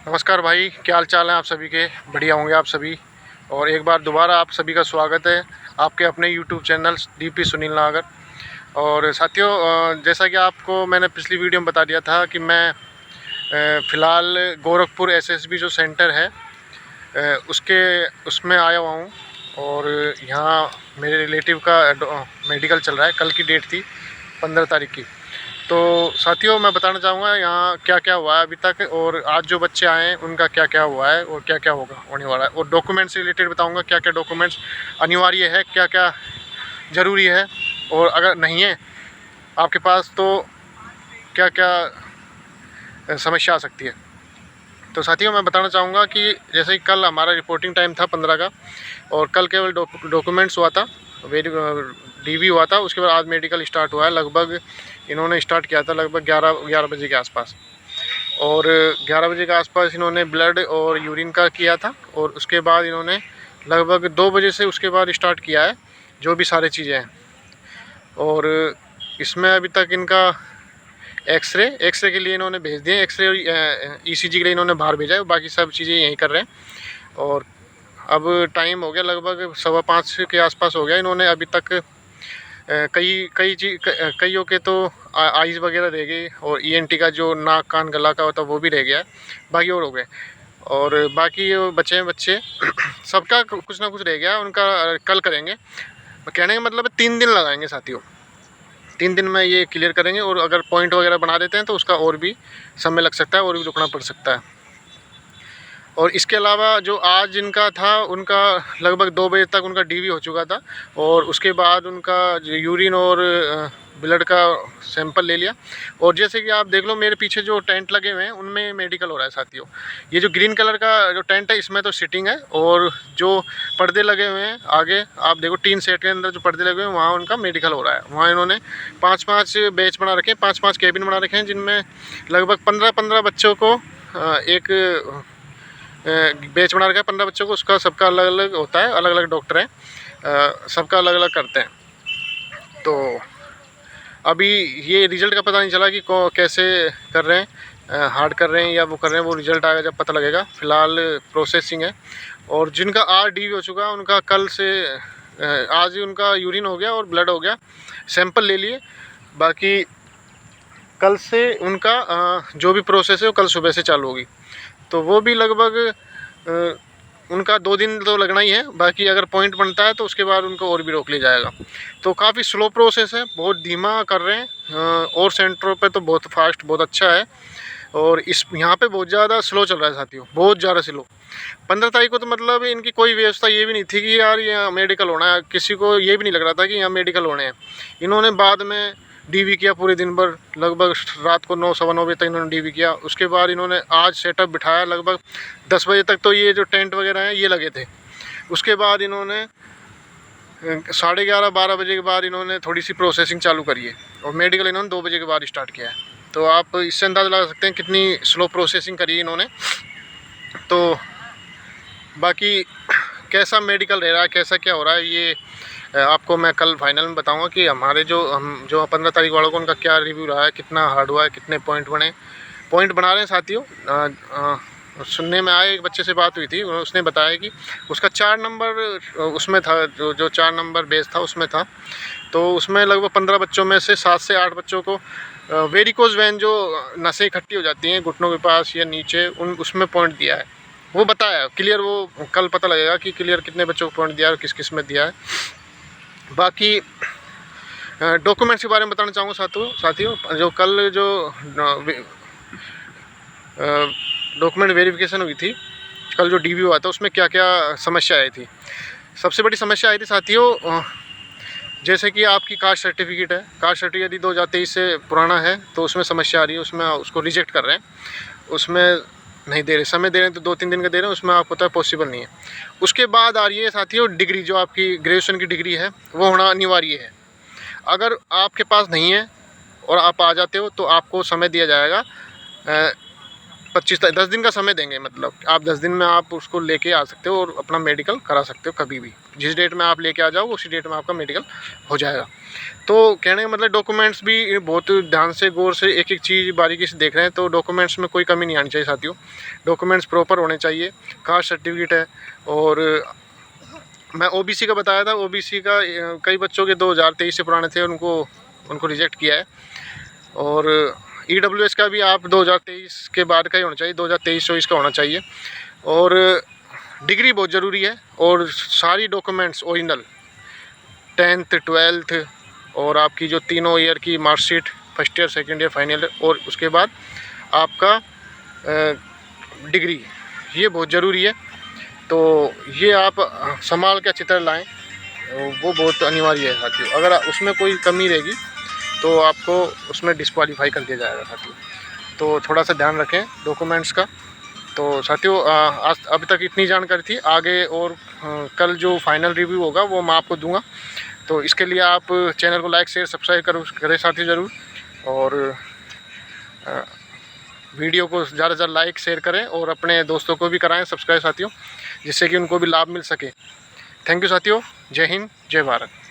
नमस्कार भाई, क्या हाल चाल है आप सभी के। बढ़िया होंगे आप सभी। और एक बार दोबारा आप सभी का स्वागत है आपके अपने यूट्यूब चैनल डीपी सुनील नागर। और साथियों, जैसा कि आपको मैंने पिछली वीडियो में बता दिया था कि मैं फ़िलहाल गोरखपुर एसएसबी जो सेंटर है उसके उसमें आया हुआ हूँ। और यहाँ मेरे रिलेटिव का मेडिकल चल रहा है। कल की डेट थी 15 तारीख की। तो साथियों, मैं बताना चाहूँगा यहाँ क्या क्या हुआ है अभी तक, और आज जो बच्चे आए हैं उनका क्या क्या हुआ है और क्या क्या होने वाला है। और डॉक्यूमेंट्स से रिलेटेड बताऊँगा, क्या क्या डॉक्यूमेंट्स अनिवार्य है, क्या क्या ज़रूरी है, और अगर नहीं है आपके पास तो क्या क्या समस्या आ सकती है। तो साथियों, मैं बताना चाहूँगा कि जैसे कि कल हमारा रिपोर्टिंग टाइम था 15 का, और कल केवल डॉक्यूमेंट्स हुआ था, डीवी हुआ था। उसके बाद आज मेडिकल स्टार्ट हुआ है। लगभग इन्होंने स्टार्ट किया था लगभग 11 बजे के आसपास। और 11 बजे के आसपास इन्होंने ब्लड और यूरिन का किया था। और उसके बाद इन्होंने लगभग 2 बजे से उसके बाद स्टार्ट किया है जो भी सारी चीज़ें हैं। और इसमें अभी तक इनका एक्सरे के लिए इन्होंने भेज दिए। एक्सरे और ईसीजी के लिए इन्होंने बाहर भेजा है। बाकी सब चीज़ें यहीं कर रहे हैं। और अब टाइम हो गया लगभग 5:15 के आसपास हो गया। इन्होंने अभी तक कईयों के तो आइज़ वगैरह रह गई, और ईएनटी का जो नाक कान गला का होता है वो भी रह गया है। बाकी और हो गए। और बाकी जो बचे हैं बच्चे सबका कुछ ना कुछ रह गया, उनका कल करेंगे। कहने का मतलब है 3 दिन लगाएंगे साथियों। 3 दिन में ये क्लियर करेंगे। और अगर पॉइंट वगैरह बना देते हैं तो उसका और भी समय लग सकता है और भी रुकना पड़ सकता है। और इसके अलावा जो आज इनका था, उनका लगभग 2 बजे तक उनका डीवी हो चुका था। और उसके बाद उनका जो यूरिन और ब्लड का सैंपल ले लिया। और जैसे कि आप देख लो, मेरे पीछे जो टेंट लगे हुए हैं उनमें मेडिकल हो रहा है साथियों। ये जो ग्रीन कलर का जो टेंट है इसमें तो सिटिंग है, और जो पर्दे लगे हुए हैं आगे आप देखो, टीन सेट के अंदर जो पर्दे लगे हुए हैं वहाँ उनका मेडिकल हो रहा है। वहाँ इन्होंने 5-5 बैच बना रखे हैं, 5-5 केबिन बना रखे हैं, जिनमें लगभग 15-15 बच्चों को एक बैच बना रखा है। 15 बच्चों को, उसका सबका अलग अलग होता है, अलग अलग डॉक्टर हैं, सबका अलग अलग करते हैं। तो अभी ये रिज़ल्ट का पता नहीं चला कि कैसे कर रहे हैं, हार्ड कर रहे हैं या वो कर रहे हैं। वो रिज़ल्ट आएगा जब पता लगेगा। फ़िलहाल प्रोसेसिंग है। और जिनका आरडी हो चुका उनका कल से आज ही उनका यूरिन हो गया और ब्लड हो गया, सैंपल ले लिए। बाकी कल से उनका जो भी प्रोसेस है वो कल सुबह से चालू होगी। तो वो भी लगभग उनका 2 दिन तो लगना ही है। बाकी अगर पॉइंट बनता है तो उसके बाद उनको और भी रोक लिया जाएगा। तो काफ़ी स्लो प्रोसेस है, बहुत धीमा कर रहे हैं। और सेंटरों पे तो बहुत फास्ट, बहुत अच्छा है। और इस यहाँ पे बहुत ज़्यादा स्लो चल रहा है साथियों, बहुत ज़्यादा स्लो। 15 तारीख को तो मतलब इनकी कोई व्यवस्था ये भी नहीं थी कि यार यहाँ मेडिकल होना है। किसी को ये भी नहीं लग रहा था कि यहाँ मेडिकल होने हैं। इन्होंने बाद में डीवी किया पूरे दिन भर, लगभग रात को 9, सवा 9 बजे तक इन्होंने डीवी किया। उसके बाद इन्होंने आज सेटअप बिठाया। लगभग 10 बजे तक तो ये जो टेंट वगैरह हैं ये लगे थे। उसके बाद इन्होंने 11:30-12 बजे के बाद इन्होंने थोड़ी सी प्रोसेसिंग चालू करी है। और मेडिकल इन्होंने 2 बजे के बाद स्टार्ट किया है। तो आप इससे अंदाज़ा लगा सकते हैं कितनी स्लो प्रोसेसिंग करी है इन्होंने। तो बाकी कैसा मेडिकल रह रहा है, कैसा क्या हो रहा है, ये आपको मैं कल फाइनल में बताऊंगा कि हमारे हम जो 15 तारीख वालों को उनका क्या रिव्यू रहा है, कितना हार्ड हुआ है, कितने पॉइंट बना रहे हैं साथियों। सुनने में आया, एक बच्चे से बात हुई थी, उसने बताया कि उसका 4 नंबर उसमें था, जो 4 नंबर बेस था उसमें था। तो उसमें लगभग 15 बच्चों में से 7 से 8 बच्चों को वेरिकोज वैन, जो नसें इकट्ठी हो जाती हैं घुटनों के पास या नीचे, उसमें पॉइंट दिया है। वो बताया क्लियर, वो कल पता लगेगा कि क्लियर कितने बच्चों को पॉइंट दिया है और किस किस में दिया है। बाकी डॉक्यूमेंट्स के बारे में बताना चाहूँगा साथियों, जो कल जो डॉक्यूमेंट वेरिफिकेशन हुई थी, कल जो डीवी हुआ था, उसमें क्या क्या समस्या आई थी। सबसे बड़ी समस्या आई थी साथियों, जैसे कि आपकी कास्ट सर्टिफिकेट है, कास्ट सर्टिफिकेट यदि 2023 से पुराना है तो उसमें समस्या आ रही है, उसमें उसको रिजेक्ट कर रहे हैं, उसमें नहीं दे रहे, समय दे रहे हैं तो 2-3 दिन का दे रहे हैं, उसमें आपको पता है पॉसिबल नहीं है। उसके बाद आ रही है साथियों डिग्री, जो आपकी ग्रेजुएशन की डिग्री है वो होना अनिवार्य है। अगर आपके पास नहीं है और आप आ जाते हो तो आपको समय दिया जाएगा 10 दिन का समय देंगे। मतलब आप 10 दिन में आप उसको लेके आ सकते हो और अपना मेडिकल करा सकते हो कभी भी। जिस डेट में आप लेके आ जाओ उसी डेट में आपका मेडिकल हो जाएगा। तो कहने का मतलब डॉक्यूमेंट्स भी बहुत ध्यान से गौर से एक एक चीज़ बारीकी से देख रहे हैं, तो डॉक्यूमेंट्स में कोई कमी नहीं आनी चाहिए साथियों। डॉक्यूमेंट्स प्रॉपर होने चाहिए। कास्ट सर्टिफिकेट है, और मैं ओबीसी का बताया था। ओबीसी का कई बच्चों के 2023 से पुराने थे, उनको रिजेक्ट किया है। और ईडब्ल्यूएस का भी आप 2023 के बाद का ही होना चाहिए, 2023-24 का होना चाहिए। और डिग्री बहुत ज़रूरी है, और सारी डॉक्यूमेंट्स ओरिजिनल 10th 12th और आपकी जो तीनों ईयर की marksheet, first year, second year, final, और उसके बाद आपका डिग्री, ये बहुत ज़रूरी है। तो ये आप संभाल के अच्छी तरह लाएँ, वो बहुत अनिवार्य है साथियों। अगर उसमें कोई कमी रहेगी तो आपको उसमें डिस्क्वालीफाई कर दिया जाएगा साथियों। तो थोड़ा सा ध्यान रखें डॉक्यूमेंट्स का। तो साथियों आज अभी तक इतनी जानकारी थी। आगे और कल जो फाइनल रिव्यू होगा वो मैं आपको दूंगा। तो इसके लिए आप चैनल को लाइक शेयर सब्सक्राइब करें साथियों ज़रूर, और वीडियो को ज़्यादा से ज़्यादा लाइक शेयर करें और अपने दोस्तों को भी कराएं सब्सक्राइब साथियों, जिससे कि उनको भी लाभ मिल सके। थैंक यू साथियों। जय हिंद, जय भारत।